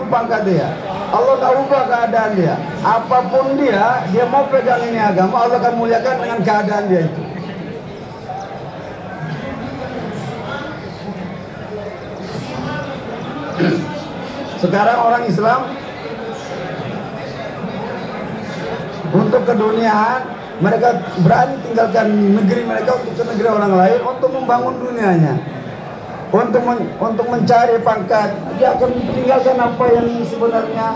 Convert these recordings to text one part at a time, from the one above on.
pangkat dia, Allah tak ubah keadaan dia. Apapun dia mau pegang ini agama, Allah akan muliakan dengan keadaan dia itu. Sekarang orang Islam untuk keduniaan, mereka berani tinggalkan negeri mereka untuk ke negeri orang lain untuk membangun dunianya, untuk mencari pangkat. Dia akan meninggalkan apa yang sebenarnya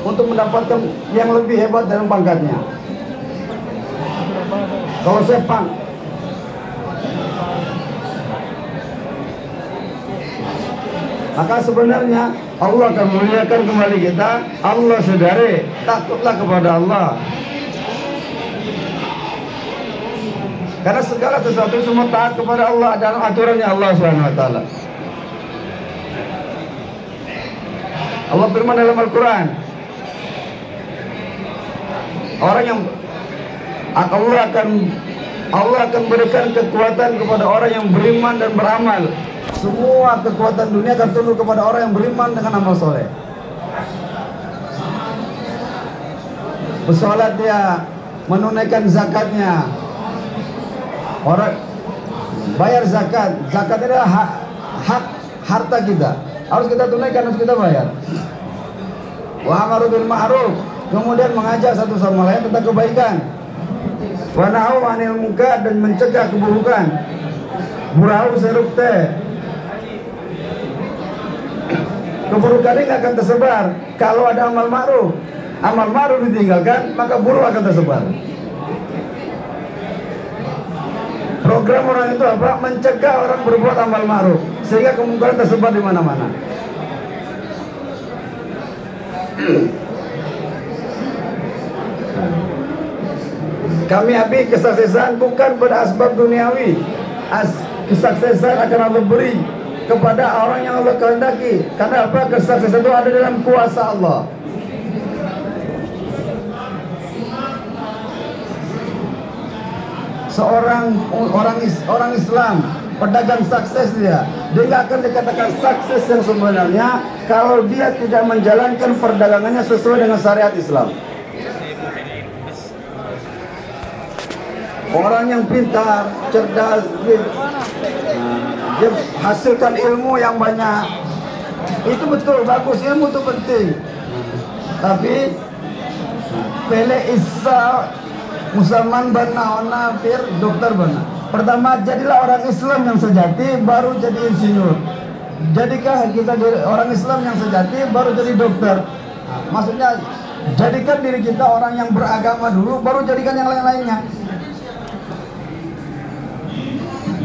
untuk mendapatkan yang lebih hebat dalam pangkatnya. Kalau sepang, maka sebenarnya Allah akan memuliakan kembali kita. Allah sadari, takutlah kepada Allah. Karena segala sesuatu semua taat kepada Allah dalam aturannya Allah SWT. Allah firman dalam Al-Quran, orang yang Allah akan berikan kekuatan kepada orang yang beriman dan beramal. Semua kekuatan dunia akan tunduk kepada orang yang beriman dengan amal soleh. Bersolat dia, menunaikan zakatnya. Orang bayar zakat, zakat adalah hak harta kita. Harus kita tunaikan, harus kita bayar. Wa amaru bil ma'ruf, kemudian mengajak satu sama lain tentang kebaikan. Wa nahu 'anil munkar, dan mencegah keburukan. Burau seruk teh. Keburukan ini akan tersebar kalau ada amal ma'ruf. Amal ma'ruf ditinggalkan, maka buruk akan tersebar. Program orang itu apa? Mencegah orang berbuat amal ma'ruf sehingga kemungkinan tersebar di mana-mana. Kami habis kesuksesan bukan pada asbab duniawi. Kesuksesan akan Allah beri kepada orang yang Allah kehendaki. Karena apa? Kesuksesan itu ada dalam kuasa Allah. Orang Islam, pedagang sukses dia nggak akan dikatakan sukses yang sebenarnya kalau dia tidak menjalankan perdagangannya sesuai dengan syariat Islam. Orang yang pintar, cerdas, dia hasilkan ilmu yang banyak, itu betul, bagus, ilmu itu penting. Tapi Pele Isa Musaman bana onafir dokter bana. Pertama, jadilah orang Islam yang sejati, baru jadi insinyur. Jadikah kita orang Islam yang sejati, baru jadi dokter. Maksudnya, jadikan diri kita orang yang beragama dulu, baru jadikan yang lain-lainnya.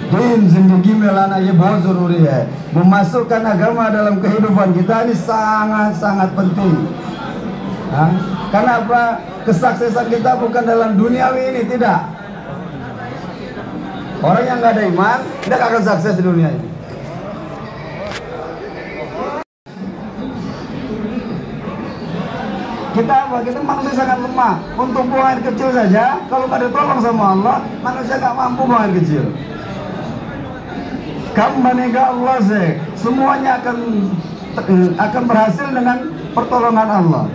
Din zindagi melana ye bahut zaruri hai. Memasukkan agama dalam kehidupan kita ini sangat-sangat penting. Karena apa? Kesuksesan kita bukan dalam duniawi ini, tidak. Orang yang nggak ada iman tidak akan sukses di dunia ini. Kita manusia sangat lemah. Untuk buang air kecil saja, kalau nggak ditolong sama Allah, manusia nggak mampu buang air kecil. Kambanega Allah semuanya akan berhasil dengan pertolongan Allah.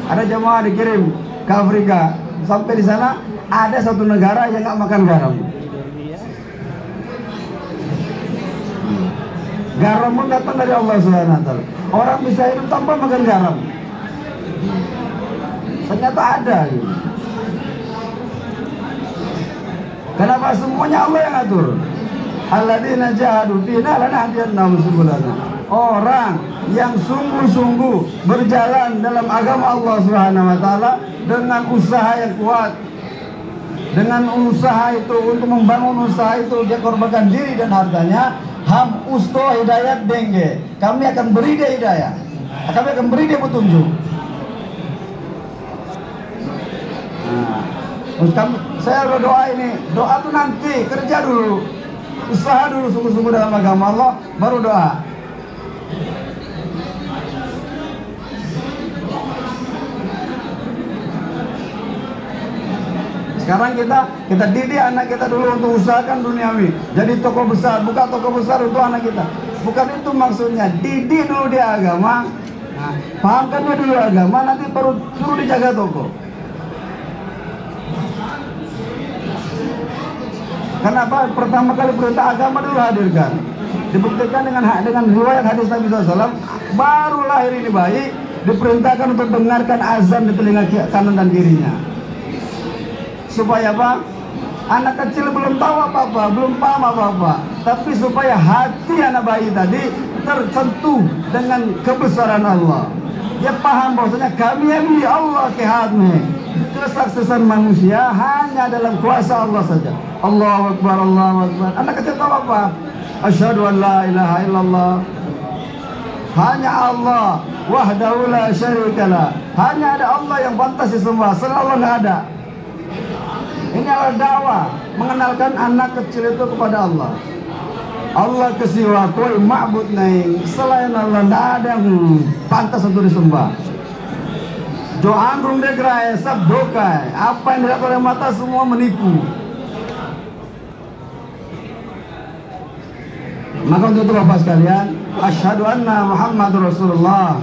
Ada jemaah dikirim ke Afrika, sampai di sana ada satu negara yang nggak makan garam. Garam pun datang dari Allah SWT. Orang bisa hidup tanpa makan garam. Ternyata ada. Kenapa? Semuanya Allah yang atur. Alladzina jahadu fina lanahdiyannahum subulana. Orang yang sungguh-sungguh berjalan dalam agama Allah SWT dengan usaha yang kuat. Dengan usaha itu, untuk membangun usaha itu, dia korbankan diri dan hartanya. Ham usto hidayat denge. Kami akan beri dia hidayah. Kami akan beri dia petunjuk. Saya berdoa ini, doa itu nanti, kerja dulu, usaha dulu sungguh-sungguh dalam agama Allah, baru doa. Sekarang kita didik anak kita dulu untuk usahakan duniawi. Jadi toko besar, buka toko besar untuk anak kita. Bukan itu maksudnya. Didik dulu dia agama. Nah, pahamkan dia dulu agama, nanti baru suruh dijaga toko. Kenapa pertama kali perintah agama dulu hadirkan? Dibuktikan dengan riwayat hadis Nabi SAW. Baru lahir ini bayi diperintahkan untuk dengarkan azan di telinga kanan dan kirinya. Supaya apa? Anak kecil belum tahu apa-apa, belum paham apa-apa, tapi supaya hati anak bayi tadi tersentuh dengan kebesaran Allah. Dia paham bahwasanya kami yang Allah kehatnya. Kesuksesan manusia hanya dalam kuasa Allah saja. Allahu Akbar, Allahu Akbar. Anak kecil tahu apa? Asyhadu an la ilaha illallah. Hanya Allah wahdahu la syarikalah. Hanya ada Allah yang pantas disembah, selain Allah nggak ada. Ini adalah dakwah, mengenalkan anak kecil itu kepada Allah. Allah kesiwa koi ma'bud naing, selain Allah tidak ada yang pantas untuk disembah. Doa anggrung degrai, sabdokai, apa yang dilihat oleh mata semua menipu. Maka untuk itu Bapak sekalian, asyhadu anna Muhammadur Rasulullah.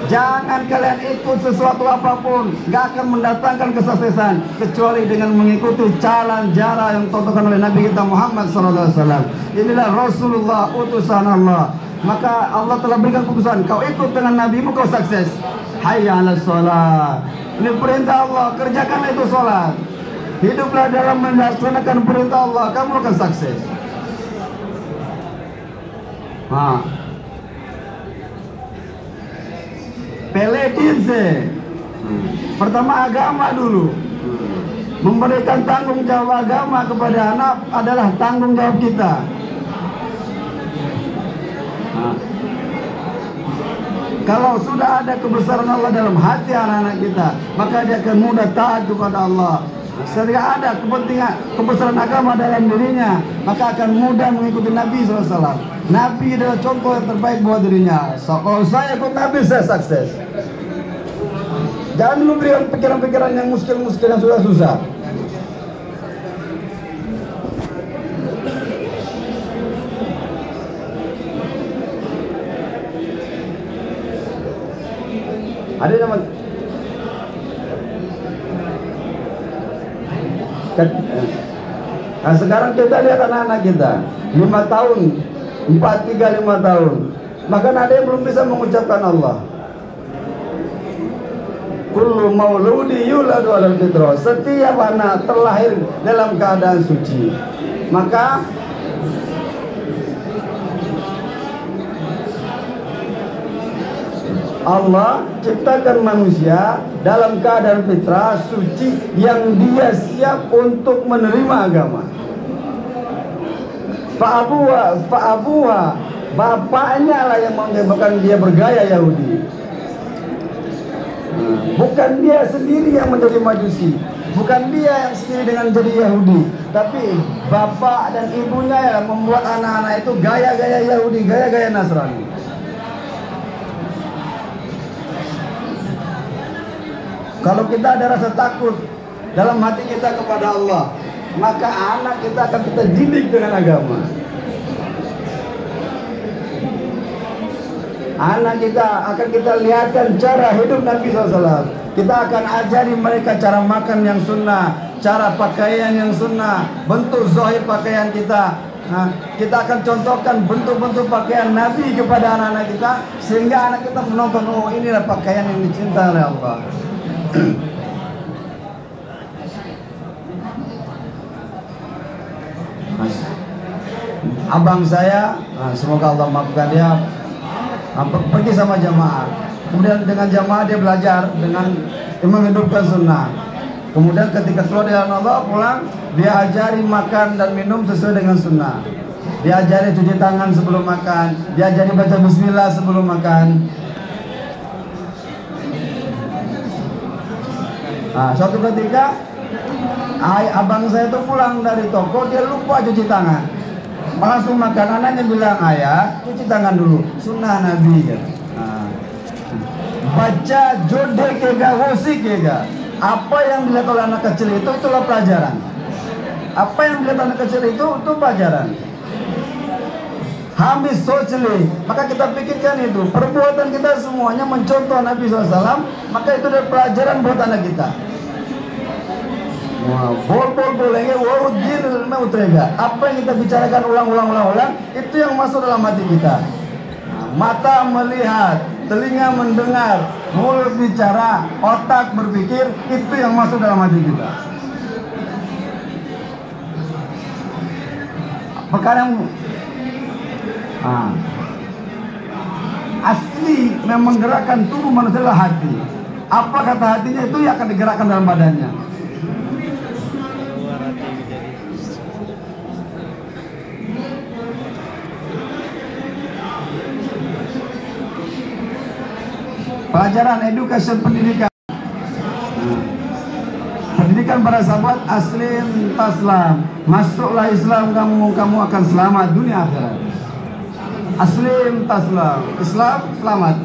Jangan kalian ikut sesuatu apapun, gak akan mendatangkan kesuksesan kecuali dengan mengikuti jalan cara yang ditontonkan oleh Nabi kita Muhammad SAW. Inilah Rasulullah, utusan Allah. Maka Allah telah berikan keputusan, kau ikut dengan Nabimu kau sukses. Hayya 'alas shalah. Ini perintah Allah, kerjakanlah itu sholat. Hiduplah dalam melaksanakan perintah Allah, kamu akan sukses. Peledinse. Pertama agama dulu. Memberikan tanggung jawab agama kepada anak adalah tanggung jawab kita. Kalau sudah ada kebesaran Allah dalam hati anak-anak kita, maka dia akan mudah taat kepada Allah. Setelah ada kepentingan kebesaran agama dalam dirinya, maka akan mudah mengikuti Nabi SAW. Nabi adalah contoh yang terbaik buat dirinya. Kalau saya ikut Nabi, saya sukses. Jangan dulu berikan pikiran-pikiran yang muskil-muskil yang susah-susah. Ada nama. Nah sekarang kita lihat anak-anak kita 5 tahun 4, 3, 5 tahun, bahkan ada yang belum bisa mengucapkan Allah. Kullu mauludi yuladu alal fitrah. Setiap anak terlahir dalam keadaan suci. Maka Allah ciptakan manusia dalam keadaan fitrah suci yang dia siap untuk menerima agama. Fa'abuha, bapaknya lah yang menyebabkan dia bergaya Yahudi. Bukan dia sendiri yang menjadi majusi, bukan dia yang sendiri dengan jadi Yahudi, tapi bapak dan ibunya yang membuat anak-anak itu gaya-gaya Yahudi, gaya-gaya Nasrani. Kalau kita ada rasa takut dalam hati kita kepada Allah, maka anak kita akan kita didik dengan agama. Anak kita akan kita lihatkan cara hidup Nabi SAW. Kita akan ajari mereka cara makan yang sunnah, cara pakaian yang sunnah, bentuk zahir pakaian kita. Nah, kita akan contohkan bentuk-bentuk pakaian Nabi kepada anak-anak kita, sehingga anak kita menonton, oh inilah pakaian yang dicintai oleh Allah. Abang saya, semoga Allah maafkan dia, pergi sama jamaah. Kemudian dengan jamaah dia belajar dengan menghidupkan sunnah. Kemudian ketika keluar dari Allah pulang, dia ajari makan dan minum sesuai dengan sunnah. Dia ajari cuci tangan sebelum makan, dia ajari baca bismillah sebelum makan. Nah, suatu ketika abang saya itu pulang dari toko, dia lupa cuci tangan. Langsung makan, anaknya bilang, ayah cuci tangan dulu, sunnah Nabi ya. Nah, baca jode kega, wosik kega. Apa yang dilihat oleh anak kecil itu, itulah pelajaran. Apa yang dilihat anak kecil itu pelajaran. Habis socially, maka kita pikirkan itu perbuatan kita semuanya mencontoh Nabi SAW, maka itu adalah pelajaran buat anak kita. Boleh apa yang kita bicarakan ulang, itu yang masuk dalam hati kita. Mata melihat, telinga mendengar, mulut bicara, otak berpikir, itu yang masuk dalam hati kita. Perkara yang asli memang menggerakkan tubuh manusia adalah hati. Apa kata hatinya itu yang akan digerakkan dalam badannya. Pelajaran edukasi pendidikan. Pendidikan para sahabat, aslim taslam. Masuklah Islam, kamu akan selamat dunia akhirat. Aslim taslam, Islam selamat.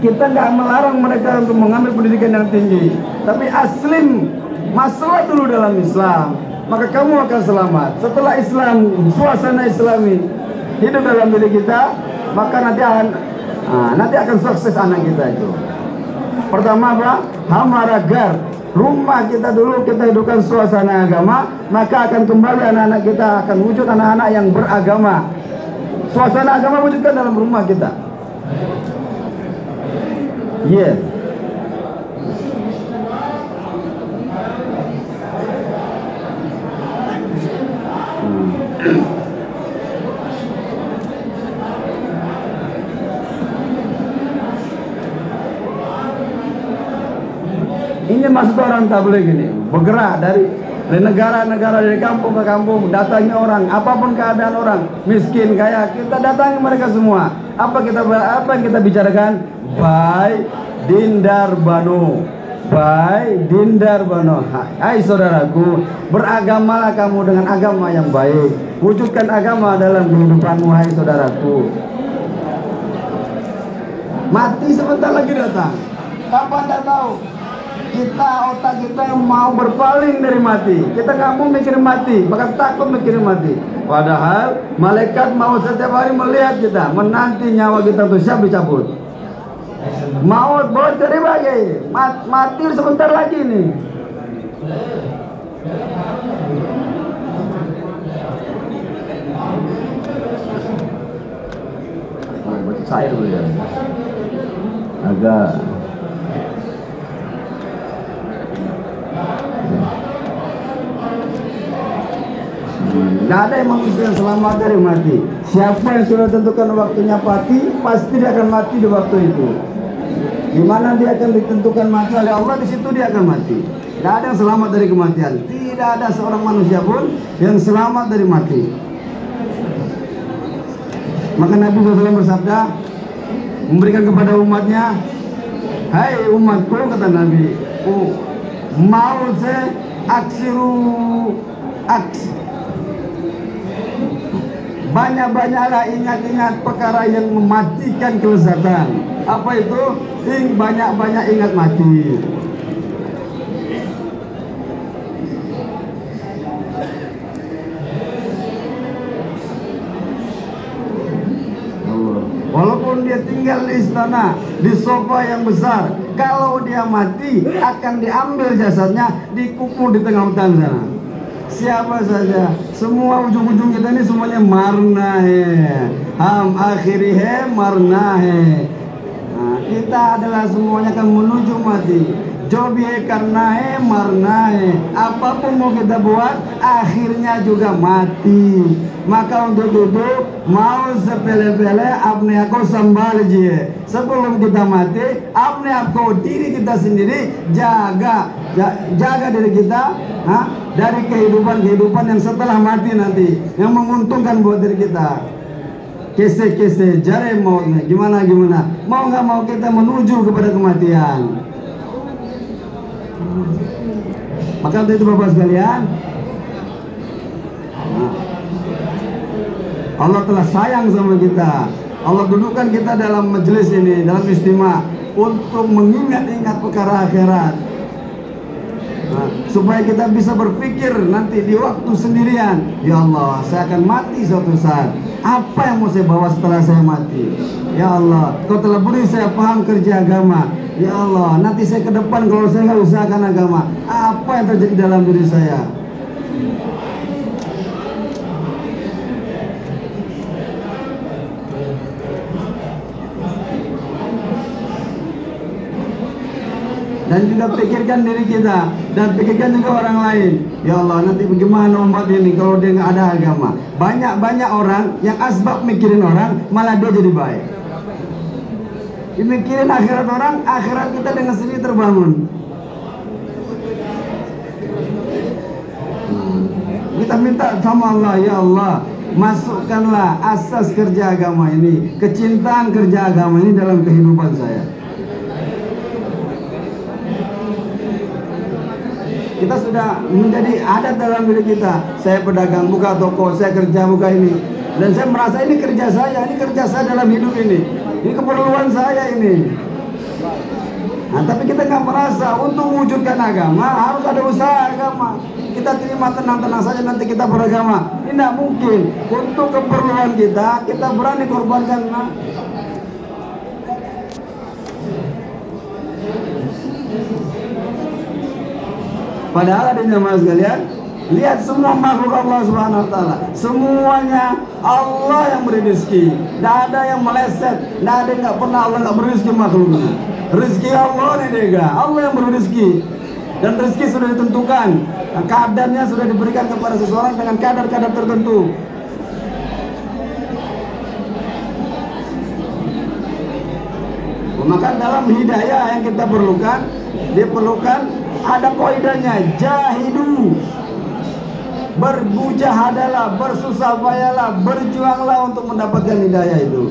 Kita nggak melarang mereka untuk mengambil pendidikan yang tinggi, tapi aslim, masuklah dulu dalam Islam, maka kamu akan selamat. Setelah Islam, suasana Islami hidup dalam diri kita, maka nanti akan sukses anak kita itu. Pertama apa? Hamaragar. Rumah kita dulu kita hidupkan suasana agama, maka akan kembali anak-anak kita akan wujud anak-anak yang beragama. Suasana agama wujudkan dalam rumah kita. Yes. Ini maksud orang tabligh ini, bergerak dari negara-negara, dari kampung ke kampung, datangi orang, apapun keadaan orang, miskin, kaya, kita datangi mereka semua. Apa yang kita bicarakan? Baik Dindar Banu. Hai saudaraku, beragamalah kamu dengan agama yang baik. Wujudkan agama dalam kehidupanmu, hai saudaraku. Mati sebentar lagi datang. Kapan tidak tahu. Otak kita mau berpaling dari mati. Kita nggak mau mikirin mati, bahkan takut mikirin mati. Padahal malaikat mau setiap hari melihat kita, menanti nyawa kita untuk siap dicabut. Maut bawa dari bagai mati sebentar lagi nih. Baca saya dulu ya. Agak nggak ada yang manusia yang selamat dari mati. Siapa yang sudah tentukan waktunya mati, pasti dia akan mati di waktu itu. Di mana dia akan ditentukan mati oleh Allah, di situ dia akan mati. Tidak ada yang selamat dari kematian. Tidak ada seorang manusia pun yang selamat dari mati. Maka Nabi SAW bersabda, memberikan kepada umatnya, hai umatku, kata Nabi, mau saya banyak-banyaklah ingat-ingat perkara yang mematikan kelezatan. Apa itu? Banyak-banyak ingat mati. Walaupun dia tinggal di istana, di sofa yang besar, kalau dia mati akan diambil jasadnya, dikubur di tengah hutan sana. Siapa saja, semua ujung-ujung kita ini semuanya marna akhiri marna kita adalah semuanya akan menuju mati. Jobi karena marna apapun mau kita buat akhirnya juga mati. Maka untuk itu mau sepele-pele apne aku sambal je. Sebelum kita mati, apne aku diri kita sendiri jaga diri kita dari kehidupan yang setelah mati nanti yang menguntungkan buat diri kita. Kese jare mautnya gimana mau nggak mau kita menuju kepada kematian. Maka untuk itu Bapak sekalian, Allah telah sayang sama kita. Allah dudukkan kita dalam majelis ini, dalam istimewa untuk mengingat-ingat perkara akhirat. Nah, supaya kita bisa berpikir nanti di waktu sendirian, ya Allah, saya akan mati suatu saat. Apa yang mau saya bawa setelah saya mati? Ya Allah, Kau telah beri saya paham kerja agama. Ya Allah, nanti saya ke depan kalau saya nggak usahakan agama, apa yang terjadi dalam diri saya? Dan juga pikirkan diri kita, dan pikirkan juga orang lain. Ya Allah, nanti bagaimana umat ini kalau dia nggak ada agama? Banyak orang yang asbab mikirin orang, malah dia jadi baik. Dimikirin akhirat orang, akhirat kita dengan sendiri terbangun. Kita minta sama Allah, ya Allah, masukkanlah asas kerja agama ini, kecintaan kerja agama ini dalam kehidupan saya. Kita sudah menjadi adat dalam diri kita. Saya pedagang, buka toko, saya kerja, buka ini. Dan saya merasa ini kerja saya dalam hidup ini. Ini keperluan saya ini. Nah, tapi kita nggak merasa untuk mewujudkan agama harus ada usaha agama. Kita terima tenang-tenang saja nanti kita beragama. Ini tidak mungkin. Untuk keperluan kita berani korbankan. Padahal ada jemaah sekalian, lihat semua makhluk Allah Subhanahu wa taala. Semuanya Allah yang beri rezeki. Tidak ada yang meleset, tidak ada yang nggak pernah Allah nggak beri rezeki makhluknya. Rezeki Allah nih dega, Allah yang beri rezeki. Dan rezeki sudah ditentukan. Nah, kadarnya sudah diberikan kepada seseorang dengan kadar-kadar tertentu. Maka dalam hidayah yang kita perlukan, diperlukan ada kaidahnya, jahidu, bermujahadalah, bersusah payahlah, berjuanglah untuk mendapatkan hidayah itu.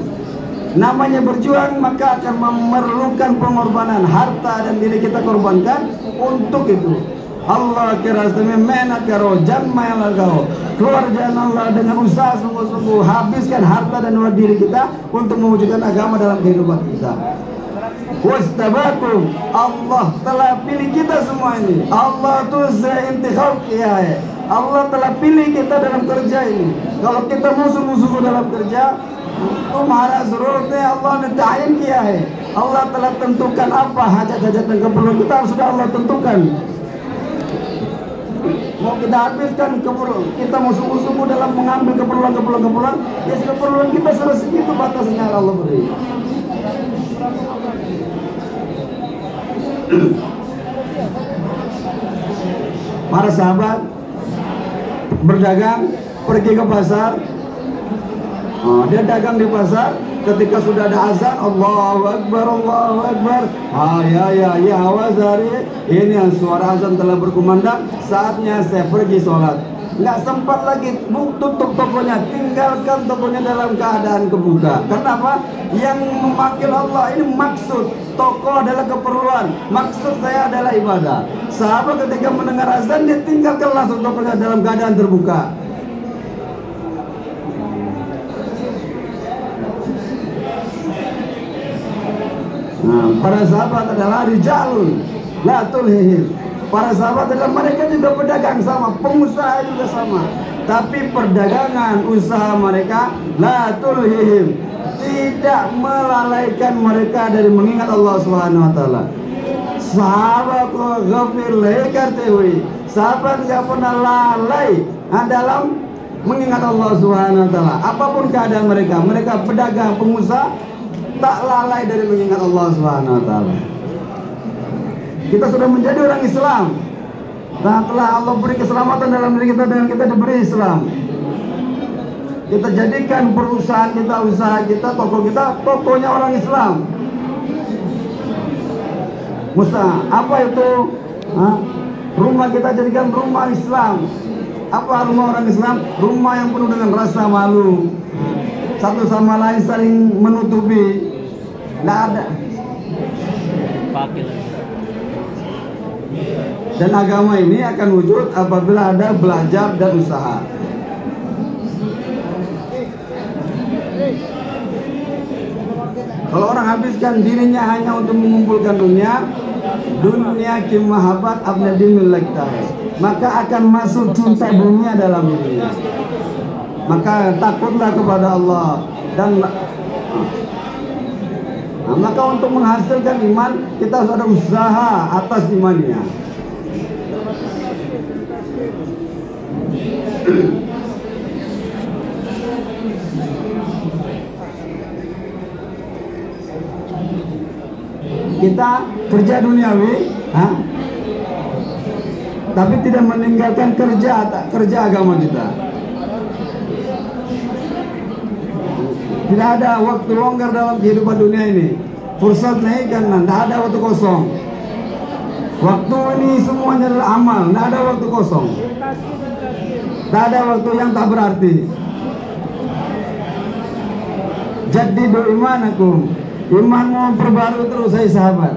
Namanya berjuang maka akan memerlukan pengorbanan, harta dan diri kita korbankan untuk itu. Allah kira semena karo jamma lagau, keluar jalan Allah dengan usaha sungguh-sungguh, habiskan harta dan diri kita untuk mewujudkan agama dalam kehidupan kita. Wastabakum, Allah telah pilih kita semua ini. Allah tuh intikhab ya. Allah telah pilih kita dalam kerja ini. Kalau kita musuh-musuh dalam kerja, tumhara surutnya Allah netahin kiai. Allah telah tentukan apa hajat-hajat dan keperluan kita sudah Allah tentukan. Mau kita habiskan keperluan, kita musuh-musuh dalam mengambil keperluan, ya keperluan kita sudah segitu batasnya Allah beri. Para sahabat berdagang, pergi ke pasar. Dia dagang di pasar. Ketika sudah ada azan, Allahu Akbar, Allahu Akbar. Ya wazari. Ini yang suara azan telah berkumandang. Saatnya saya pergi sholat. Nggak sempat lagi tutup tokonya, tinggalkan tokonya dalam keadaan kebuka. Kenapa? Yang memanggil Allah ini maksud toko adalah keperluan, maksud saya adalah ibadah. Sahabat ketika mendengar azan dia tinggalkan langsung tokonya dalam keadaan terbuka. Nah, para sahabat adalah rijalun la tulhihim. Para sahabat adalah mereka juga pedagang sama, pengusaha juga sama. Tapi perdagangan usaha mereka la tulhihim, tidak melalaikan mereka dari mengingat Allah Subhanahu wa taala. Sahabat ghafir lekartewi, sahabat tidak pernah lalai dalam mengingat Allah Subhanahu wa taala. Apapun keadaan mereka, mereka pedagang, pengusaha tak lalai dari mengingat Allah Subhanahu wa taala. Kita sudah menjadi orang Islam. Dan telah Allah beri keselamatan dalam diri kita dengan kita diberi Islam. Kita jadikan perusahaan kita, usaha kita, toko kita, tokonya orang Islam. Musa, apa itu? Rumah kita jadikan rumah Islam. Apa rumah orang Islam? Rumah yang penuh dengan rasa malu. Satu sama lain saling menutupi. Tidak ada. Dan agama ini akan wujud apabila ada belajar dan usaha. menghabiskan dirinya hanya untuk mengumpulkan dunia kimahabat abnadimil lektar, maka akan masuk cinta dunia dalam dirinya. Maka takutlah kepada Allah dan maka untuk menghasilkan iman kita harus ada usaha atas imannya. Kita kerja duniawi, tapi tidak meninggalkan kerja agama kita. Tidak ada waktu longgar dalam kehidupan dunia ini. Fursat naik kan, tidak ada waktu kosong. Waktu ini semuanya adalah amal, tidak ada waktu kosong. Tidak ada waktu yang tak berarti. Jaddidu imanakum, imanmu perbarui terus, hai sahabat.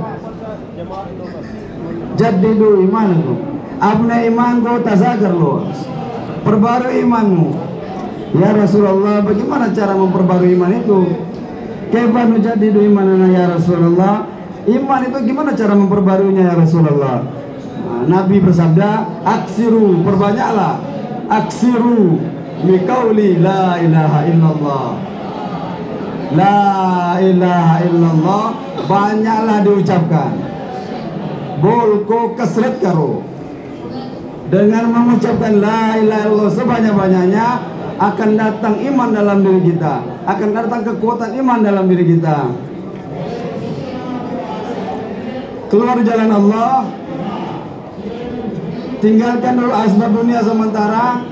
Jaddidu imanakum, abna imanku tazakar lo, perbarui imanmu. Ya Rasulullah, bagaimana cara memperbarui iman itu? Kaifa nujaddidu imanana ya Rasulullah? Iman itu gimana cara memperbaruinya ya Rasulullah? Nabi bersabda, aksiru, perbanyaklah. Aksiru biqauli la ilaha illallah. La ilaha illallah, banyaklah diucapkan. Bolko kasret karo. Dengan mengucapkan la ilaha illallah sebanyak-banyaknya, akan datang iman dalam diri kita, akan datang kekuatan iman dalam diri kita. Keluar jalan Allah, tinggalkan dulu asbab dunia sementara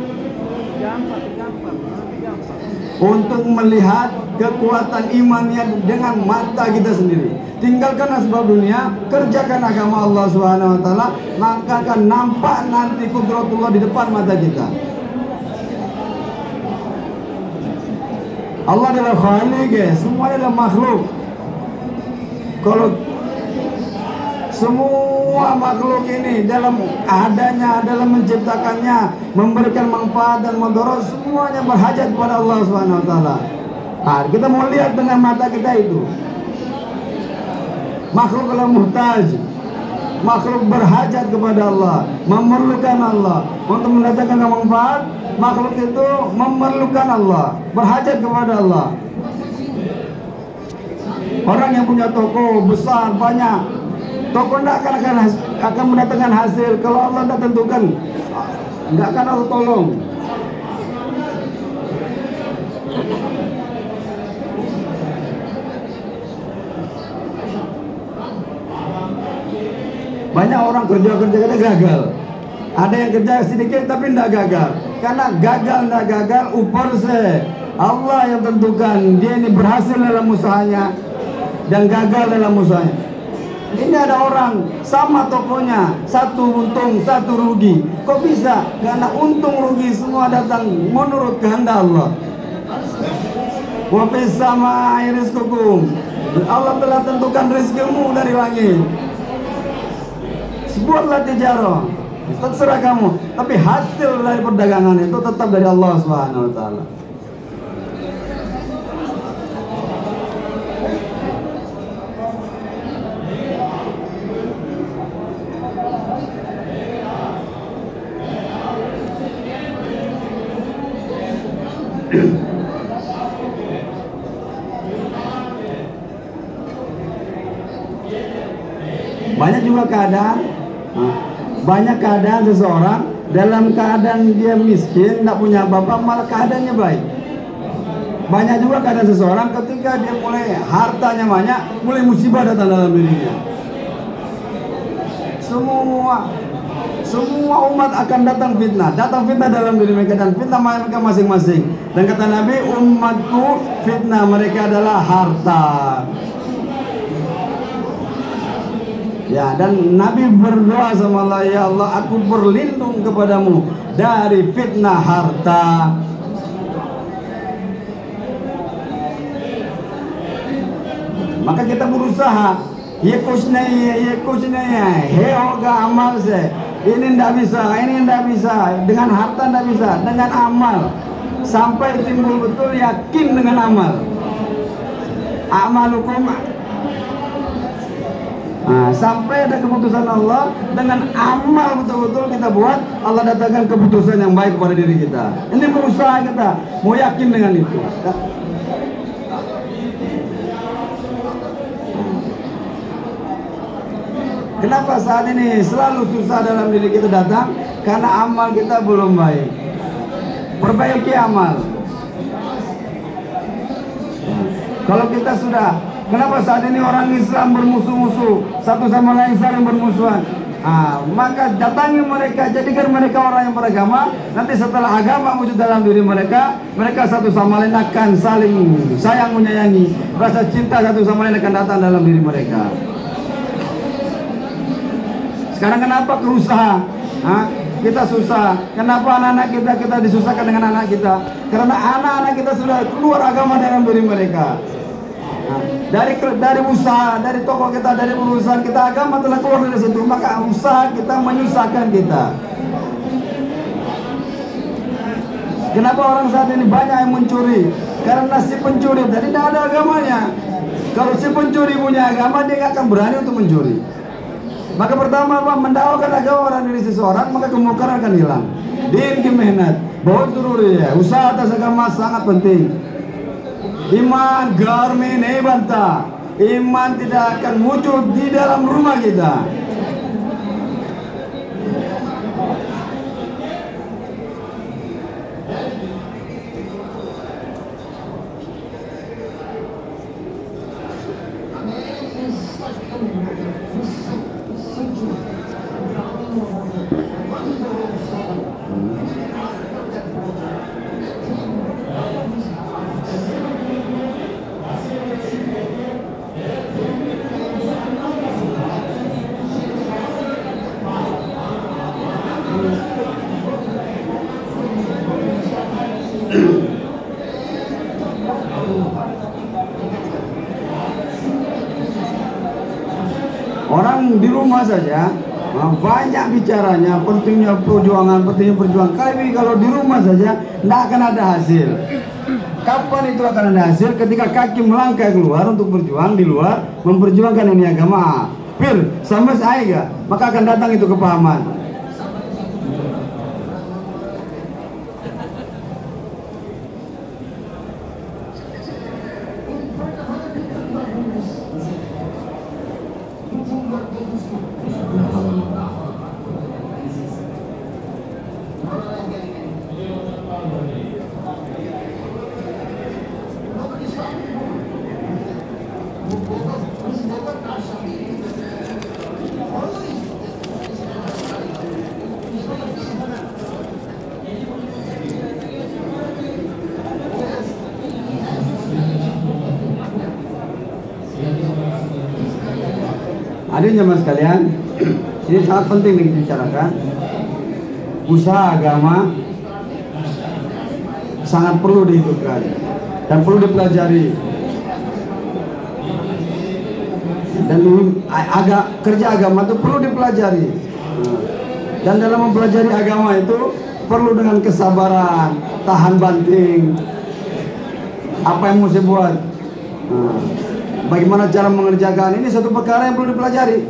untuk melihat kekuatan imannya dengan mata kita sendiri. Tinggalkan asbab dunia, kerjakan agama Allah Subhanahu wa taala, maka akan nampak nanti kudratullah di depan mata kita. Allah adalah khaliq, semua adalah makhluk. Kalau semua makhluk ini dalam adanya, dalam menciptakannya, memberikan manfaat dan mudarat, semuanya berhajat kepada Allah Subhanahu wa taala. Kita mau lihat dengan mata kita itu. Makhluk adalah muhtaj. Makhluk berhajat kepada Allah, memerlukan Allah untuk mendatangkan manfaat. Makhluk itu memerlukan Allah, berhajat kepada Allah. Orang yang punya toko besar banyak, toko tidak akan mendatangkan hasil kalau Allah tidak tentukan, tidak akan Allah tolong. Banyak orang kerja-kerja gagal. Ada yang kerja sedikit tapi tidak gagal. Karena tidak gagal, uparse Allah yang tentukan dia ini berhasil dalam usahanya dan gagal dalam usahanya. Ini ada orang sama tokonya, satu untung, satu rugi. Kok bisa? Karena untung rugi semua datang menurut kehendak Allah. Wa fis samaa'i rizqukum. Allah telah tentukan rezekimu dari langit. Sebuatlah tijarah, terserah kamu, tapi hasil dari perdagangan itu tetap dari Allah Subhanahu wa taala. Banyak keadaan seseorang dalam keadaan dia miskin, tidak punya apa-apa, malah keadaannya baik. Banyak juga keadaan seseorang ketika dia mulai hartanya banyak, mulai musibah datang dalam dirinya. Semua umat akan datang fitnah dalam diri mereka dan fitnah mereka masing-masing. Dan kata Nabi, umatku fitnah mereka adalah harta. Ya, dan Nabi berdoa sama Allah, ya Allah, aku berlindung kepadamu dari fitnah harta. Maka kita berusaha, heoga amal se. Ini tidak bisa, dengan harta tidak bisa, dengan amal. Sampai timbul betul yakin dengan amal. Amalukum Nah, sampai ada keputusan Allah dengan amal betul-betul kita buat, Allah datangkan keputusan yang baik pada diri kita. Ini berusaha kita, mau yakin dengan itu. Kenapa saat ini selalu susah dalam diri kita datang? Karena amal kita belum baik. Perbaiki amal. Kalau kita sudah, kenapa saat ini orang Islam bermusuh-musuh, satu sama lain saling bermusuhan? Maka datangi mereka, jadikan mereka orang yang beragama. Nanti setelah agama wujud dalam diri mereka, mereka satu sama lain akan saling sayang menyayangi. Rasa cinta satu sama lain akan datang dalam diri mereka. Sekarang kenapa berusaha? Kita susah. Kenapa anak-anak kita disusahkan dengan anak kita? Karena anak-anak kita sudah keluar agama dalam diri mereka. Dari usaha, dari toko kita, dari perusahaan kita, agama telah keluar dari situ. Maka usaha kita menyusahkan kita. Kenapa orang saat ini banyak yang mencuri? Karena si pencuri tadi tidak ada agamanya. Kalau si pencuri punya agama, dia nggak akan berani untuk mencuri. Maka pertama apa? Mendakwakan agama orang diri seseorang, maka kemungkaran akan hilang. Din ki mehnat, bahwa dururi ya. Usaha atas agama sangat penting. Iman garme ne banta. Iman tidak akan muncul di dalam rumah kita. Orang di rumah saja banyak bicaranya, pentingnya perjuangan. Tapi kalau di rumah saja tidak akan ada hasil. Kapan itu akan ada hasil? Ketika kaki melangkah keluar untuk berjuang di luar, memperjuangkan ini agama. Sama saya, maka akan datang itu kepahaman. Hadirin jemaah sekalian, ini sangat penting dibicarakan. Usaha agama sangat perlu dihidupkan dan perlu dipelajari. Dan kerja agama itu perlu dipelajari. Dan dalam mempelajari agama itu perlu dengan kesabaran, tahan banting. Apa yang mesti buat? Bagaimana cara mengerjakan ini satu perkara yang perlu dipelajari.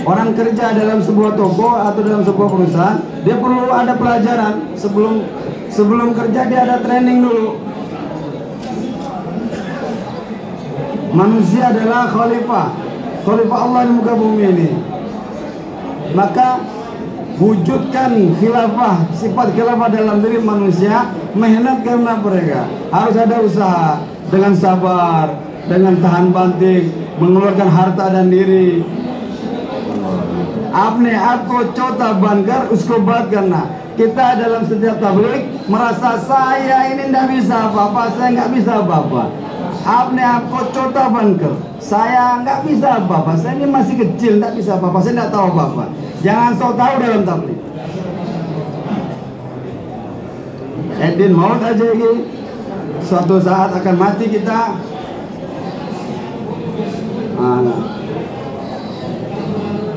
Orang kerja dalam sebuah toko atau dalam sebuah perusahaan, dia perlu ada pelajaran sebelum kerja, dia ada training dulu. Manusia adalah khalifah Allah di muka bumi ini. Maka wujudkan khilafah, sifat khilafah dalam diri manusia, mehenat karena mereka harus ada usaha dengan sabar, dengan tahan banting, mengeluarkan harta dan diri. Apne aku cota bangar usko bat karena kita dalam setiap tabligh merasa saya ini tidak bisa apa-apa, saya nggak bisa apa-apa. Apne aku cota bangar, saya nggak bisa apa-apa, saya ini masih kecil, nggak bisa apa-apa, saya nggak tahu apa-apa. Jangan sok tahu dalam tabligh. Edin maut aja ini, suatu saat akan mati kita.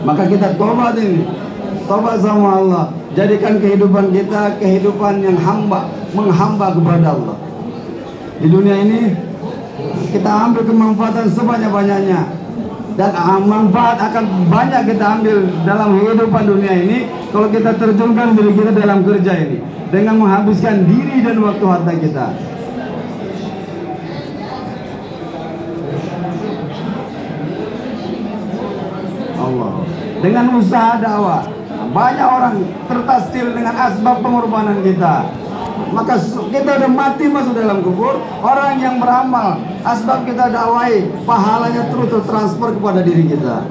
Maka kita tobat ini, tobat sama Allah. Jadikan kehidupan kita kehidupan yang menghamba kepada Allah. di dunia ini, kita ambil kemanfaatan sebanyak-banyaknya, dan manfaat akan banyak kita ambil dalam kehidupan dunia ini kalau kita terjunkan diri kita dalam kerja ini dengan menghabiskan diri dan waktu harta kita. Allah. Dengan usaha dakwah, banyak orang tertastil dengan asbab pengorbanan kita. Maka kita udah mati masuk dalam kubur. Orang yang beramal, asbab kita dakwai, pahalanya terus tertransfer kepada diri kita.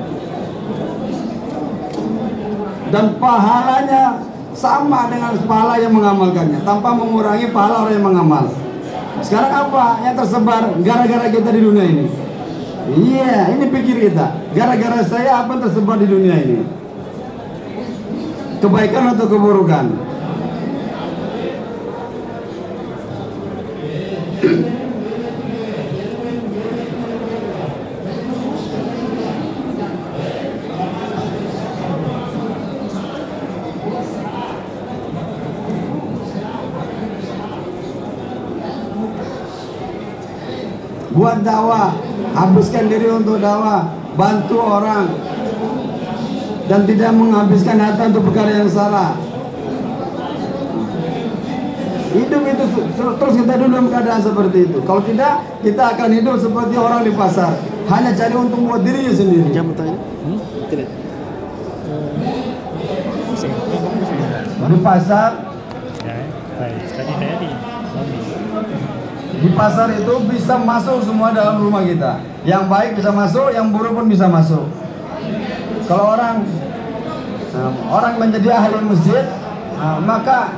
Dan pahalanya sama dengan pahala yang mengamalkannya, tanpa mengurangi pahala orang yang mengamal. Sekarang apa yang tersebar gara-gara kita di dunia ini? Iya, ini pikir kita. Gara-gara saya apa yang tersebar di dunia ini? Kebaikan atau keburukan? Buat dakwah, habiskan diri untuk dakwah, bantu orang, dan tidak menghabiskan harta untuk perkara yang salah. Hidup itu terus kita dulu dalam keadaan seperti itu. Kalau tidak, kita akan hidup seperti orang di pasar, hanya cari untung buat dirinya sendiri. Tidak. Di pasar, di pasar itu bisa masuk semua dalam rumah kita. Yang baik bisa masuk, yang buruk pun bisa masuk. Kalau orang menjadi ahli masjid, maka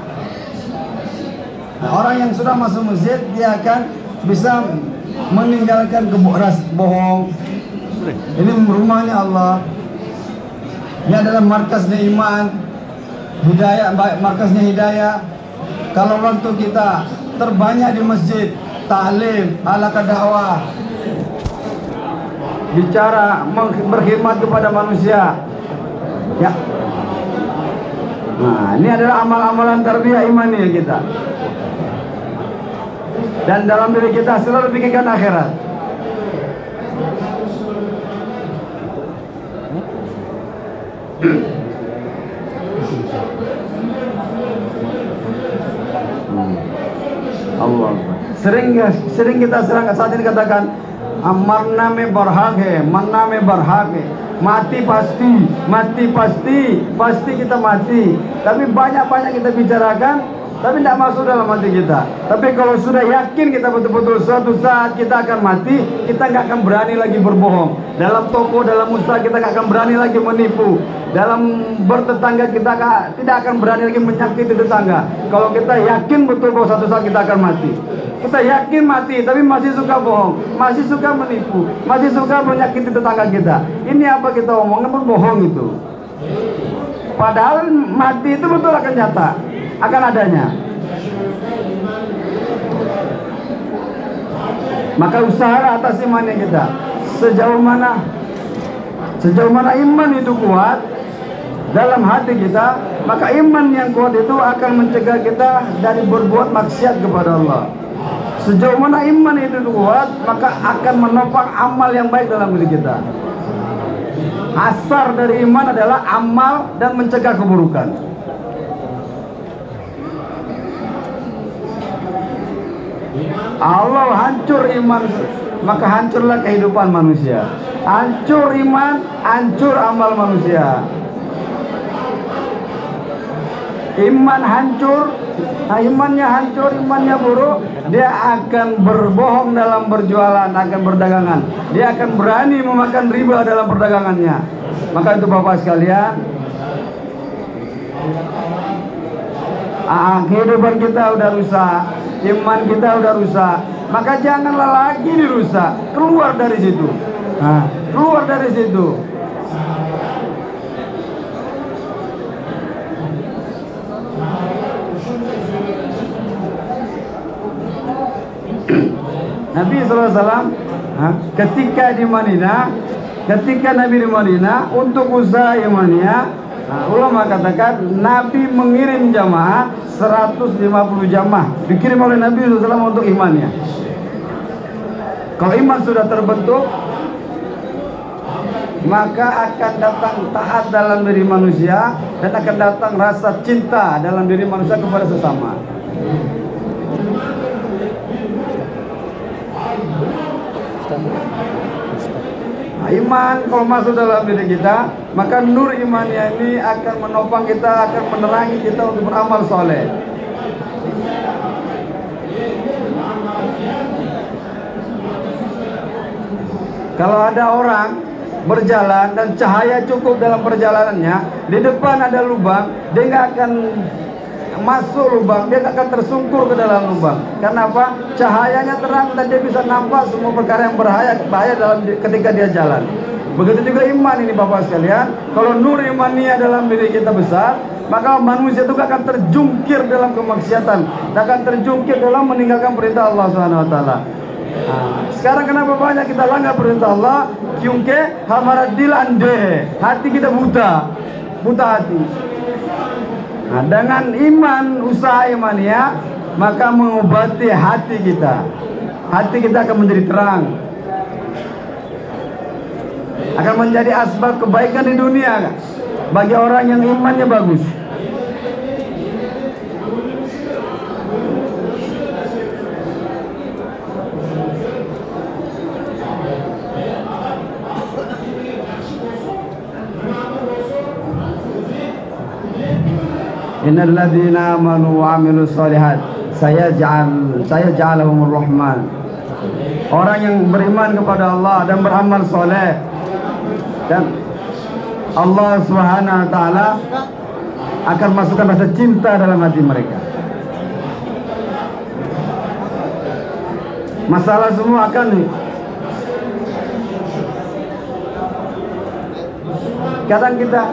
orang yang sudah masuk masjid, dia akan bisa meninggalkan bohong. Ini rumahnya Allah. Ini adalah markasnya iman, hidayah, markasnya hidayah. Kalau waktu kita terbanyak di masjid, ta'lim, halaqah dakwah, bicara, berkhidmat kepada manusia, ya. Nah, ini adalah amal-amalan tarbiyah imani kita. Dan dalam diri kita selalu pikirkan akhirat. Allah. Sering kita saat ini katakan, marna me barhake, mati pasti kita mati. Tapi banyak kita bicarakan, tapi tidak masuk dalam hati kita. Tapi kalau sudah yakin kita betul-betul suatu saat kita akan mati, kita nggak akan berani lagi berbohong. Dalam toko, dalam usaha kita nggak akan berani lagi menipu. Dalam bertetangga kita tidak akan berani lagi menyakiti tetangga. Kalau kita yakin betul bahwa suatu saat kita akan mati. Kita yakin mati, tapi masih suka bohong, masih suka menipu, masih suka menyakiti tetangga kita. Ini apa kita omongin pun bohong itu. Padahal mati itu betul akan nyata, akan adanya. Maka usaha atas imannya kita. Sejauh mana iman itu kuat dalam hati kita, maka iman yang kuat itu akan mencegah kita dari berbuat maksiat kepada Allah. Sejauh mana iman itu kuat, maka akan menopang amal yang baik dalam diri kita. Asar dari iman adalah amal dan mencegah keburukan. Allah hancur iman, maka hancurlah kehidupan manusia. Hancur iman, hancur amal manusia. Iman hancur, imannya hancur, imannya buruk, dia akan berbohong dalam berjualan, akan berdagangan. Dia akan berani memakan riba dalam perdagangannya. Maka itu Bapak sekalian, kehidupan kita udah rusak, iman kita udah rusak, maka janganlah lagi dirusak. Keluar dari situ, keluar dari situ. Nabi SAW ketika Nabi di Madinah untuk usaha imannya, ulama katakan Nabi mengirim jamaah 150 jamaah dikirim oleh Nabi SAW untuk imannya. Kalau iman sudah terbentuk, maka akan datang taat dalam diri manusia dan akan datang rasa cinta dalam diri manusia kepada sesama. Nah, iman kalau masuk dalam diri kita, maka nur imannya ini akan menopang kita, akan menerangi kita untuk beramal soleh. Kalau ada orang berjalan dan cahaya cukup dalam perjalanannya, di depan ada lubang, dia nggak akan masuk lubang, dia akan tersungkur ke dalam lubang. Karena apa? Cahayanya terang dan dia bisa nampak semua perkara yang bahaya dalam ketika dia jalan. Begitu juga iman ini Bapak sekalian. Kalau nur imannya dalam diri kita besar, maka manusia itu akan terjungkir dalam kemaksiatan, akan terjungkir dalam meninggalkan perintah Allah Subhanahu wa taala. Nah, sekarang kenapa banyak kita langgar perintah Allah? Kyunke hamarat dil ande, hati kita buta hati. Nah, dengan iman, usaha imannya, maka mengobati hati kita. Hati kita akan menjadi terang, akan menjadi asbab kebaikan di dunia bagi orang yang imannya bagus. Innal ladzina amanu wa 'amilus shalihat sayaj'aluhumur rahman. Orang yang beriman kepada Allah dan beramal soleh, dan Allah Subhanahu wa taala akan masukkan rasa cinta dalam hati mereka. Masalah semua akan kadang kita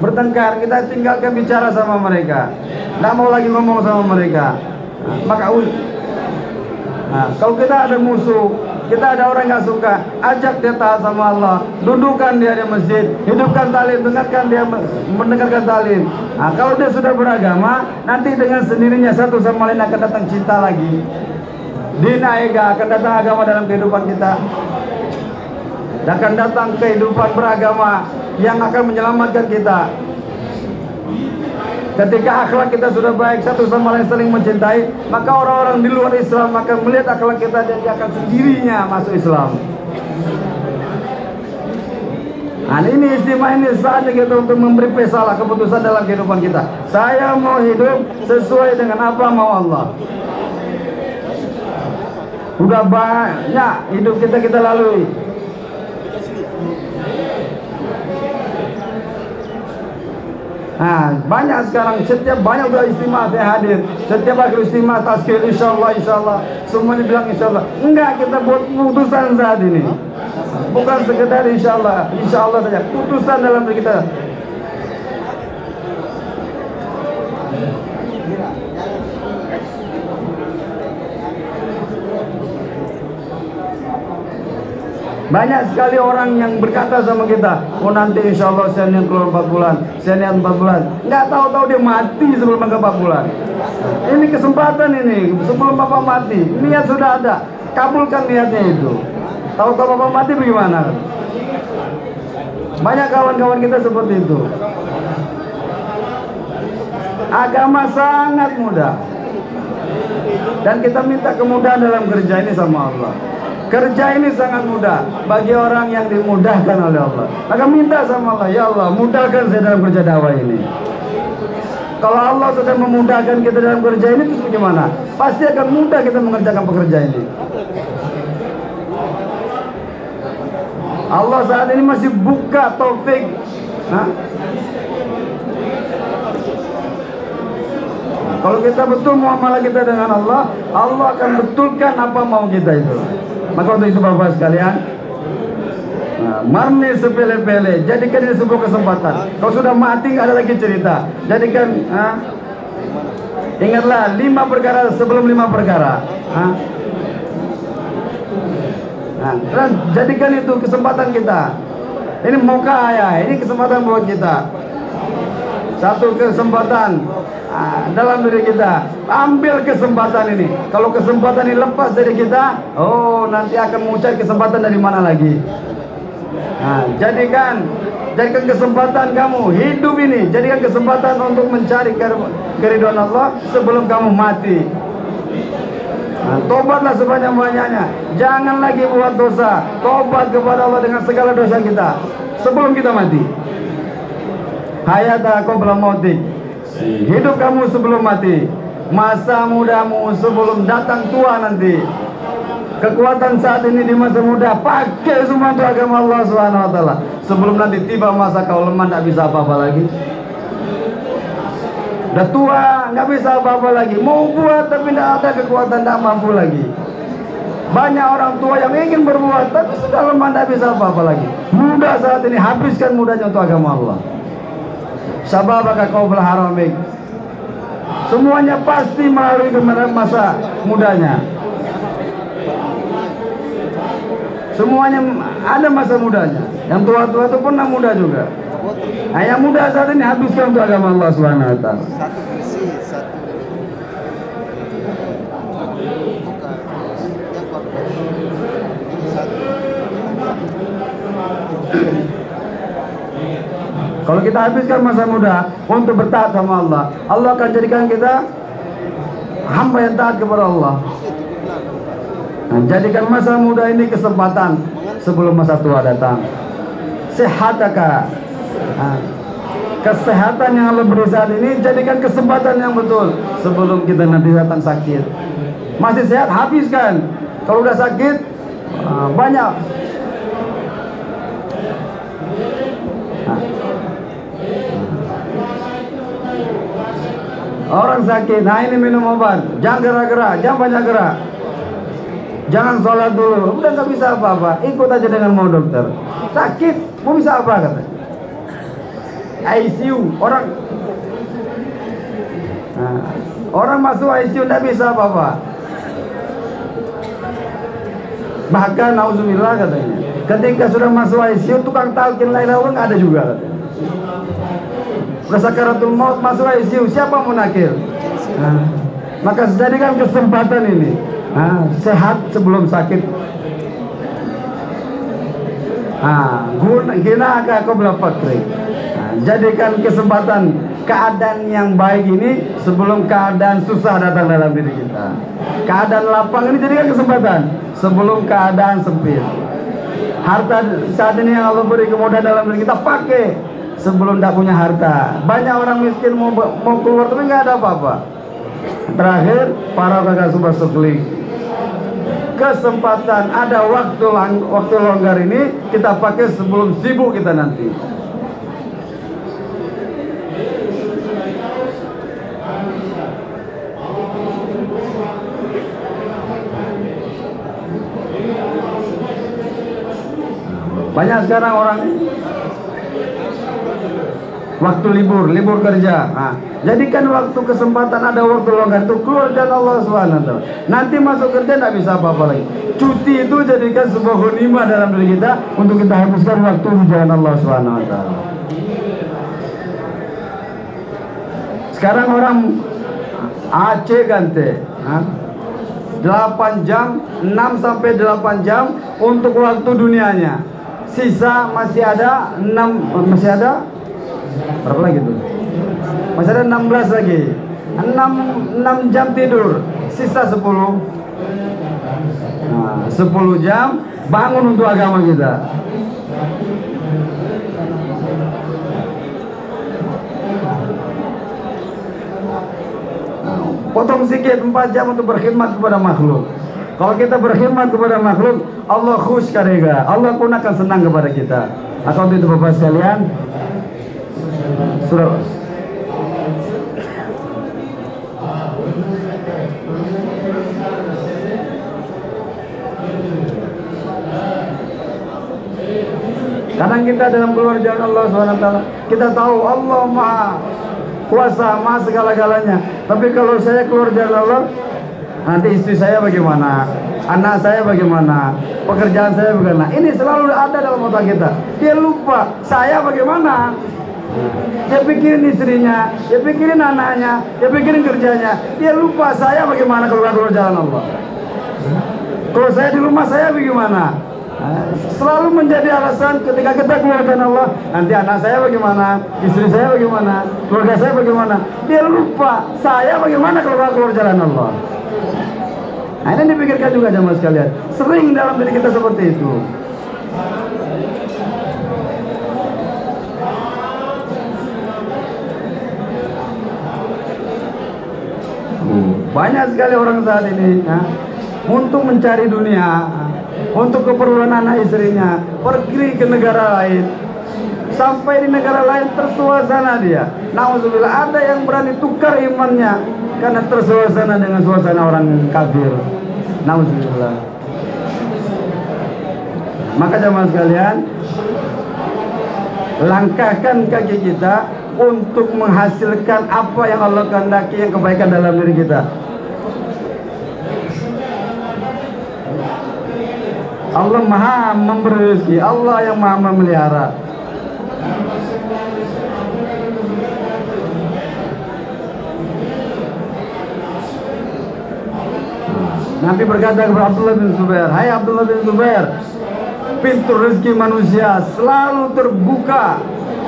bertengkar, kita tinggalkan bicara sama mereka, tidak mau lagi ngomong sama mereka. Kalau kita ada musuh, kita ada orang yang gak suka, ajak dia taat sama Allah, dudukkan dia di masjid, hidupkan talim, dengarkan dia mendengarkan talim. Nah, kalau dia sudah beragama, nanti dengan sendirinya satu sama lain akan datang cinta lagi. Dina ega akan datang agama dalam kehidupan kita, akan datang kehidupan beragama yang akan menyelamatkan kita. Ketika akhlak kita sudah baik, satu sama lain saling mencintai, maka orang-orang di luar Islam akan melihat akhlak kita dan dia akan sendirinya masuk Islam. Nah, ini istimewa, ini saatnya kita untuk memberi pesalah keputusan dalam kehidupan kita. Saya mau hidup sesuai dengan apa mau Allah. Udah banyak hidup kita lalui. Nah, banyak sekarang, setiap banyak udah istimewa saya hadir. Setiap akhir istimewa tazkir insyaallah semuanya bilang insyaallah. Enggak, kita buat putusan saat ini. Bukan sekedar insyaallah saja, putusan dalam diri kita. Banyak sekali orang yang berkata sama kita, oh nanti insya Allah saya niat keluar 4 bulan, saya niat 4 bulan. Nggak tahu-tahu dia mati sebelum ke 4 bulan. Ini kesempatan ini, sebelum Bapak mati, niat sudah ada, kabulkan niatnya itu. Tahu-tahu Bapak mati bagaimana? Banyak kawan-kawan kita seperti itu. Agama sangat mudah, dan kita minta kemudahan dalam kerja ini sama Allah. Kerja ini sangat mudah bagi orang yang dimudahkan oleh Allah. Maka minta sama Allah, ya Allah, mudahkan saya dalam kerja dakwah ini. Kalau Allah sudah memudahkan kita dalam kerja ini, terus bagaimana? Pasti akan mudah kita mengerjakan pekerjaan ini. Allah saat ini masih buka taufik. Kalau kita betul muamalah kita dengan Allah, Allah akan betulkan apa mau kita itu. Maka untuk itu Bapak sekalian, marni sepele-pele, jadikan ini sebuah kesempatan. Kalau sudah mati nggak ada lagi cerita. Jadikan, ingatlah 5 perkara sebelum 5 perkara. Dan jadikan itu kesempatan kita. Ini muka ayah, ini kesempatan buat kita. Satu kesempatan dalam diri kita. Ambil kesempatan ini. Kalau kesempatan ini lepas dari kita, oh nanti akan mencari kesempatan dari mana lagi. Jadikan kesempatan kamu hidup ini, jadikan kesempatan untuk mencari keridhaan Allah sebelum kamu mati. Tobatlah sebanyak-banyaknya. Jangan lagi buat dosa. Tobat kepada Allah dengan segala dosa kita sebelum kita mati. Hayata qabla mautik. Hidup kamu sebelum mati. Masa mudamu sebelum datang tua nanti. Kekuatan saat ini di masa muda, pakai semua untuk agama Allah Subhanahu wa taala. Sebelum nanti tiba masa kau lemah, tidak bisa apa-apa lagi. Udah tua, nggak bisa apa-apa lagi. Mau buat tapi tidak ada kekuatan, tidak mampu lagi. Banyak orang tua yang ingin berbuat tapi sudah lemah, tidak bisa apa-apa lagi. Muda saat ini, habiskan mudanya untuk agama Allah. Sababaka qabla haramik. Semuanya pasti melalui masa mudanya. Semuanya ada masa mudanya. Yang tua-tua itu pernah muda juga. Yang muda saat ini habiskan untuk agama Allah Subhanahu wa taala. Kalau kita habiskan masa muda untuk bertaat sama Allah, Allah akan jadikan kita hamba yang taat kepada Allah. Jadikan masa muda ini kesempatan sebelum masa tua datang. Sehataka, kesehatan yang Allah beri saat ini, jadikan kesempatan yang betul sebelum kita nanti datang sakit. Masih sehat, habiskan. Kalau udah sakit, banyak. Orang sakit, ini minum obat, jangan gerak-gerak, jangan banyak gerak. Jangan sholat dulu, udah nggak bisa apa-apa, ikut aja dengan mau dokter. Sakit, mau bisa apa kata? ICU, orang masuk ICU nggak bisa apa-apa. Bahkan nauzubillah katanya, ketika sudah masuk ICU, tukang talqin la ilaha illallah nggak ada juga katanya. Udah sakaratul maut masuk ICU, siapa mau nakir? Maka jadikan kesempatan ini. Sehat sebelum sakit. Ginaka qabla fakri. Jadikan kesempatan keadaan yang baik ini sebelum keadaan susah datang dalam diri kita. Keadaan lapang ini jadikan kesempatan sebelum keadaan sempit. Harta saat ini yang Allah beri kemudahan dalam diri kita, pakai sebelum tidak punya harta. Banyak orang miskin mau keluar tapi nggak ada apa-apa. Terakhir, para kakak subah sekali. Kesempatan ada waktu longgar ini kita pakai sebelum sibuk kita nanti. Banyak sekarang orang waktu libur kerja. Jadikan waktu kesempatan ada waktu longgar itu keluar jalan Allah Subhanahu wa taala. Nanti masuk kerja tidak bisa apa-apa lagi. Cuti itu jadikan sebuah ghanimah dalam diri kita untuk kita habiskan waktu di jalan Allah Subhanahu wa taala. Sekarang orang Aceh ganti 8 jam, 6 sampai 8 jam untuk waktu dunianya. Sisa masih ada 6, masih ada berapa lagi tuh? Masih ada 16 lagi. 6 jam tidur, sisa 10. 10 jam bangun untuk agama kita. Potong sedikit 4 jam untuk berkhidmat kepada makhluk. Kalau kita berkhidmat kepada makhluk, Allah khush karega, Allah pun akan senang kepada kita. Maka untuk itu Bapak sekalian, surah kadang kita dalam keluar jalan Allah SWT, kita tahu Allah Maha Kuasa, Maha segala-galanya. Tapi kalau saya keluar jalan Allah, nanti istri saya bagaimana, anak saya bagaimana, pekerjaan saya bagaimana. Ini selalu ada dalam otak kita. Dia lupa saya bagaimana. Dia pikirin istrinya, dia pikirin anaknya, dia pikirin kerjanya. Dia lupa saya bagaimana keluar jalan Allah. Kalau saya di rumah saya bagaimana? Selalu menjadi alasan ketika kita keluar jalan Allah. Nanti anak saya bagaimana, istri saya bagaimana, keluarga saya bagaimana. Dia lupa saya bagaimana keluar jalan Allah. Nah, ini dipikirkan juga jamaah sekalian. Sering dalam diri kita seperti itu. Banyak sekali orang saat ini untuk mencari dunia, untuk keperluan anak istrinya, pergi ke negara lain. Sampai di negara lain tersuasana dia. Nauzubillah, ada yang berani tukar imannya karena tersuasana dengan suasana orang kafir. Nauzubillah. Maka jemaah sekalian, langkahkan kaki kita untuk menghasilkan apa yang Allah kehendaki, yang kebaikan dalam diri kita. Allah Maha memberi rezeki, Allah yang Maha memelihara. Nabi berkata kepada Abdullah bin Zubair, "Hai Abdullah bin Zubair, pintu rezeki manusia selalu terbuka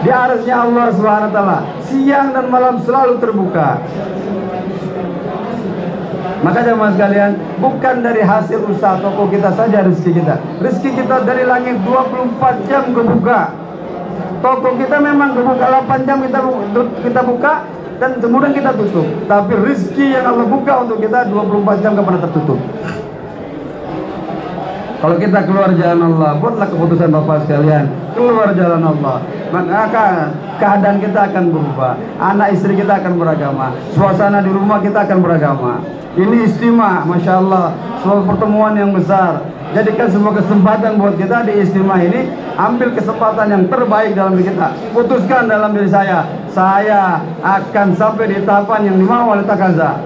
di arsy-Nya Allah Subhanahu wa taala, siang dan malam selalu terbuka." Maka jemaah sekalian, bukan dari hasil usaha toko kita saja rezeki kita. Rezeki kita dari langit 24 jam kebuka. Toko kita memang kebuka 8 jam kita buka dan kemudian kita tutup. Tapi rezeki yang Allah buka untuk kita 24 jam kepada tertutup. Kalau kita keluar jalan Allah, buatlah keputusan Bapak sekalian, keluar jalan Allah, maka keadaan kita akan berubah. Anak istri kita akan beragama, suasana di rumah kita akan beragama. Ini istimewa, Masya Allah, sebuah pertemuan yang besar. Jadikan sebuah kesempatan buat kita di istimewa ini. Ambil kesempatan yang terbaik dalam diri kita. Putuskan dalam diri saya akan sampai di tahapan yang dimau oleh takaza.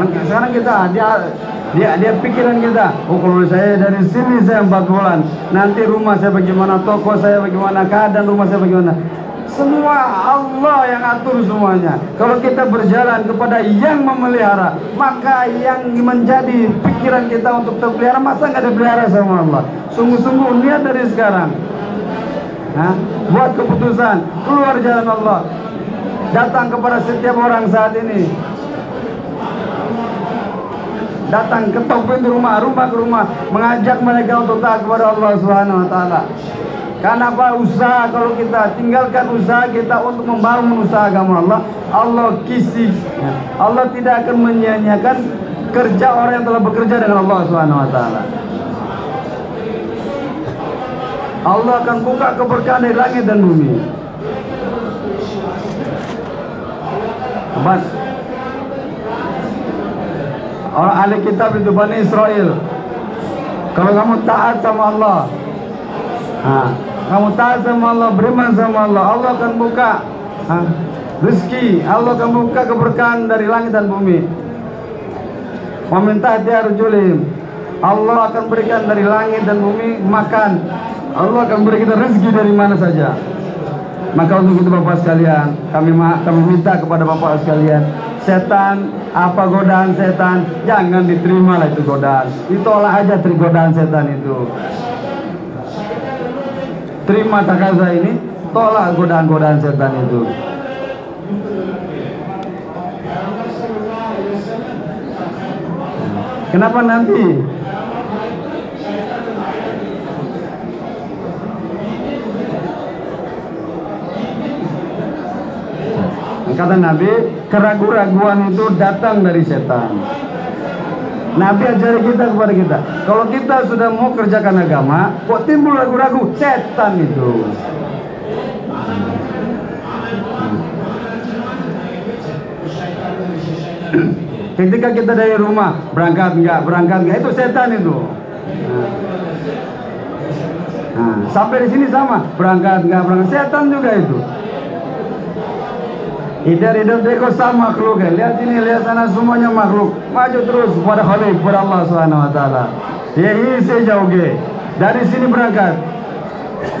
Sekarang kita dia pikiran kita, oh kalau saya dari sini saya 4 bulan, nanti rumah saya bagaimana, toko saya bagaimana, keadaan rumah saya bagaimana. Semua Allah yang atur semuanya. Kalau kita berjalan kepada yang memelihara, maka yang menjadi pikiran kita untuk terpelihara, masa nggak dipelihara sama Allah. Sungguh-sungguh niat dari sekarang, buat keputusan keluar jalan Allah. Datang kepada setiap orang saat ini, datang ketok pintu rumah ke rumah, mengajak mereka untuk taat kepada Allah Subhanahu wa taala. Karena apa? Usaha, kalau kita tinggalkan usaha kita untuk membangun usaha agama Allah, Allah kisi. Allah tidak akan menyia-nyiakan kerja orang yang telah bekerja dengan Allah Subhanahu wa taala. Allah akan buka keberkahan dari langit dan bumi. Orang ahli kitab itu Bani Israel, kalau kamu taat sama Allah, kamu taat sama Allah, beriman sama Allah, Allah akan buka rezeki, Allah akan buka keberkahan dari langit dan bumi. Meminta dia arjulim, Allah akan berikan dari langit dan bumi makan, Allah akan beri kita rezeki dari mana saja. Maka untuk itu Bapak sekalian, kami minta kepada Bapak sekalian, setan, apa godaan setan, jangan diterima lah itu godaan. Ditolak aja godaan setan itu. Terima takaza ini, tolak godaan-godaan setan itu. Kenapa nanti? Kata Nabi, keraguan-raguan itu datang dari setan. Nabi ajari kita kepada kita, kalau kita sudah mau kerjakan agama, kok timbul ragu-ragu, setan itu. Ketika kita dari rumah, berangkat enggak, itu setan itu. Nah, sampai di sini sama, berangkat nggak berangkat, setan juga itu. Hidup deko sama makhluk, lihat ini, lihat sana, semuanya makhluk. Maju terus kepada Khalik, kepada Allah Subhanahu Wa Taala. Ya ini sejauh dari sini berangkat.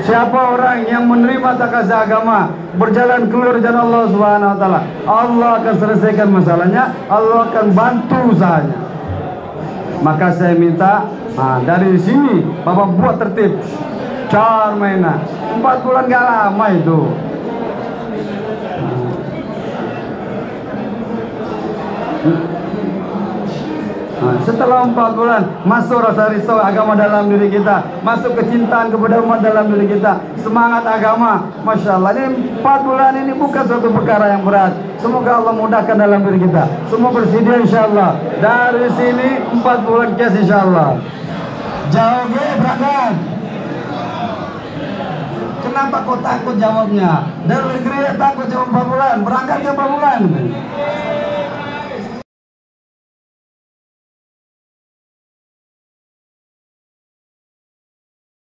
Siapa orang yang menerima takazah agama, berjalan keluar jalan Allah Subhanahu Wa Taala, Allah akan selesaikan masalahnya, Allah akan bantu usahanya. Maka saya minta, dari sini Bapak buat tertib, cara mainan. 4 bulan gak lama itu. Setelah 4 bulan masuk rasa risau agama dalam diri kita, masuk kecintaan kepada umat dalam diri kita, semangat agama, Masya Allah. Ini 4 bulan ini bukan suatu perkara yang berat. Semoga Allah mudahkan dalam diri kita. Semua bersedia insya Allah. Dari sini 4 bulan kes insya Allah. Jauh berangkat. Kenapa kau takut jawabnya? Dari negeri takut jawab 4 bulan, berangkat ke 4 bulan.